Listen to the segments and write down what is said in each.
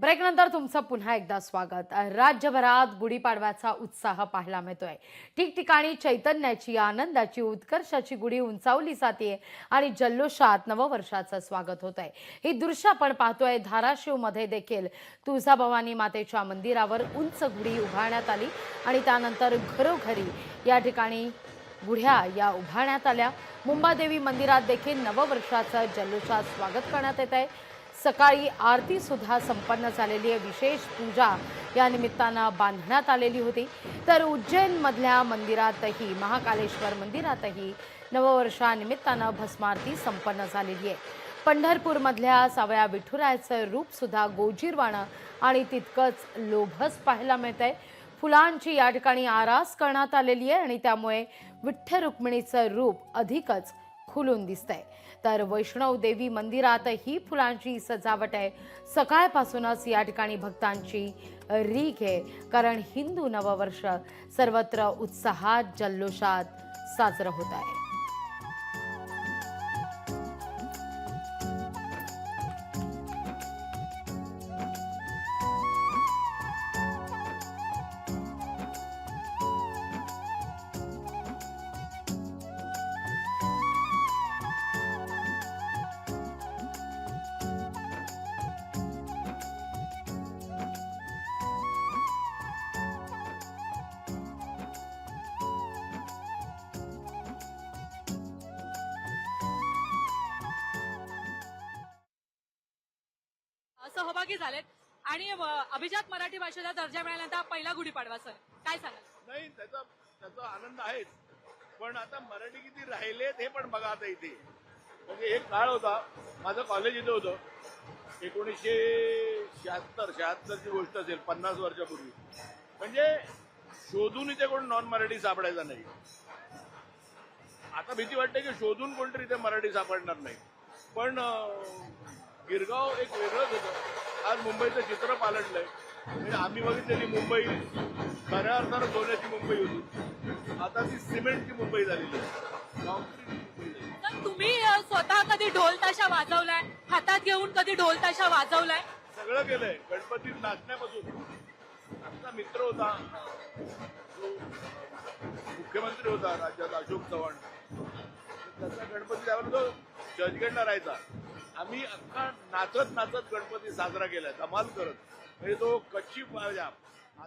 ब्रेकनंतर तुमचं पुन्हा एकदा स्वागत। राज्यभरात गुढीपाडव्याचा उत्साह पाहायला मिळतोय। ठिकठिकाणी चैतन्याची, आनंदाची, उत्कर्षाची गुढी उंचावली जाते आणि जल्लोषात नववर्षाचं स्वागत होतंय। ही दृश्य आपण पाहतोय। धाराशिव मध्ये देखील तुळजाभवानी मातेच्या मंदिरावर उंच गुढी उभारण्यात आली आणि त्यानंतर घरोघरी या ठिकाणी गुढ्या या उभारण्यात आल्या। मुंबादेवी मंदिरात देखील नववर्षाचं जल्लोषात स्वागत करण्यात येत आहे। सकाळी आरती सुद्धा संपन्न झालेली आहे। विशेष पूजा या निमित्ताने बांधण्यात आलेली होती। तर उज्जैन मधल्या मंदिरातही, महाकालेश्वर मंदिरातही नववर्षानिमित्ताने भस्मारती संपन्न झालेली आहे। पंढरपूर मधल्या सावळ्या विठुरायाचं रूप सुद्धा गोजीरवाणं आणि तितकंच लोभस पाहायला मिळतंय। फुलांची या ठिकाणी आरास करण्यात आलेली आहे आणि त्यामुळे विठ्ठल रुक्मिणीचं रूप अधिकच खुलून दिसतंय। तर वैष्णव देवी मंदिरात ही फुलांची सजावट आहे। सकाळपासूनच या ठिकाणी भक्तांची रीघ आहे, कारण हिंदू नववर्ष सर्वत्र उत्साहात जल्लोषात साजरं होत आहे। सहभागी झालेत आणि अभिजात मराठी भाषेला दर्जा मिळाल्यानंतर पहिला गुढीपाडवा सण काय सांगाल? नाही, त्याचा आनंद आहेच, पण आता मराठी किती राहिलेत हे पण बघा। आता इथे म्हणजे एक काळ होता, माझं कॉलेज इथे होतं, 1976 ची गोष्ट असेल, 50 वर्षापूर्वी। म्हणजे शोधून इथे कोण नॉन मराठी सापडायचा नाही। आता भीती वाटते की शोधून कोणतरी इथे मराठी सापडणार नाही, पण गिरगाव एक वेगळंच होतं। आज मुंबईचं चित्र पालटलंय। म्हणजे आम्ही बघितलेली मुंबई खऱ्या अर्थानं सोन्याची मुंबई होती, आता ती सिमेंटची मुंबई झालेली आहे, कॉन्क्रीट मुंबई झाली। तर तुम्ही स्वतः कधी ढोल ताशा वाजवलाय? हातात घेऊन कधी ढोल ताशा वाजवलाय? सगळं केलंय, गणपतीत नाचण्यापासून। आमचा मित्र होता, जो मुख्यमंत्री होता राज्यात, अशोक चव्हाण, त्याचा गणपती त्यावेळेला तो चर्चगेटला राहायचा। आम्ही अख्खा नाचत नाचत गणपती साजरा केलाय, धमाल करत। म्हणजे तो कच्ची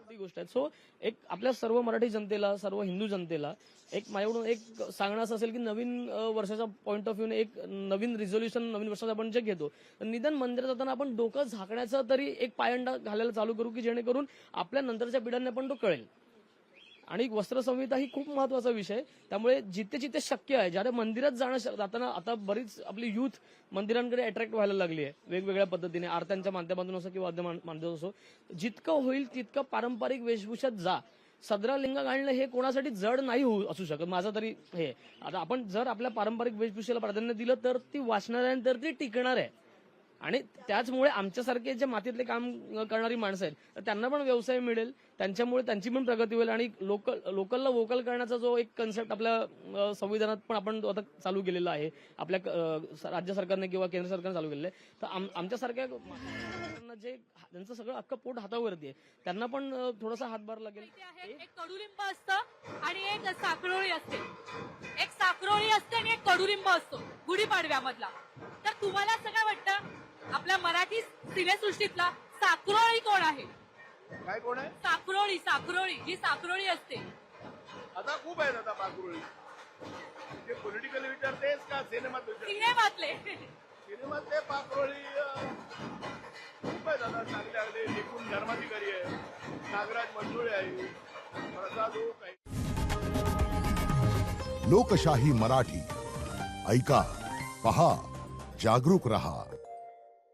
ती गोष्ट आहे। सो एक आपल्या सर्व मराठी जनतेला, सर्व हिंदू जनतेला एक माझ्याकडून एक सांगणं असं असेल की नवीन वर्षाच्या पॉईंट ऑफ व्ह्यूने एक नवीन रिझोल्युशन, नवीन वर्षाचं आपण जे घेतो, निदान मंदिरात जाताना आपण डोकं झाकण्याचा तरी एक पायंडा घालायला चालू करू, की जेणेकरून आपल्या नंतरच्या पिढ्यांना पण तो कळेल। आणि वस्त्रसंहिता ही खूप महत्वाचा विषय, त्यामुळे जिथे जिथे शक्य आहे, ज्या मंदिरात जाताना आता बरीच आपली युथ मंदिरांकडे अट्रॅक्ट व्हायला लागली आहे, वेगवेगळ्या पद्धतीने आरत्यांच्या माध्यमातून असो किंवा माध्यमातून असो। जितकं होईल तितकं पारंपरिक वेशभूषात जा। सदरा लिंग घालणं हे कोणासाठी जड नाही असू शकत, माझं तरी हे। आता आपण जर आपल्या पारंपरिक वेशभूषेला प्राधान्य दिलं तर ती वाचणाऱ्यांतर ती टिकणार आहे। आणि त्याचमुळे आमच्यासारखे जे मातीतले काम करणारी माणसं आहेत, तर त्यांना पण व्यवसाय मिळेल, त्यांच्यामुळे त्यांची पण प्रगती होईल। आणि लोकलला वोकल करण्याचा जो एक कन्सेप्ट आपल्या संविधानात पण आपण आता चालू केलेला आहे, आपल्या राज्य सरकारने किंवा केंद्र सरकारने चालू केलेलं आहे। तर आमच्यासारख्या जे त्यांचं सगळं अख्खं पोट हातावरती आहे, त्यांना पण थोडासा हातभार लागेल। एक कडुलिंब असतं आणि एक साखरोळी असते, एक साखरोळी असते आणि एक कडुलिंब असतो गुढीपाडव्यामधला। तर तुम्हाला असं काय वाटतं, आपल्या मराठी सिनेसृष्टीतला साखरोळी कोण आहे? काय कोण आहे? साखरोळी जी साखरोळी असते। आता खूप आहेत आता पाखरुळी, जे पॉलिटिकली विचारतेस का सिनेमात? सिनेमातले पाखरुळी खूप आहेत आता, चांगले चांगले। निपुण धर्माधिकारी आहे, नागराज मंजुळे आहे, प्रसाद ओक आहे। लोकशाही मराठी ऐका, पहा, जागरूक रहा।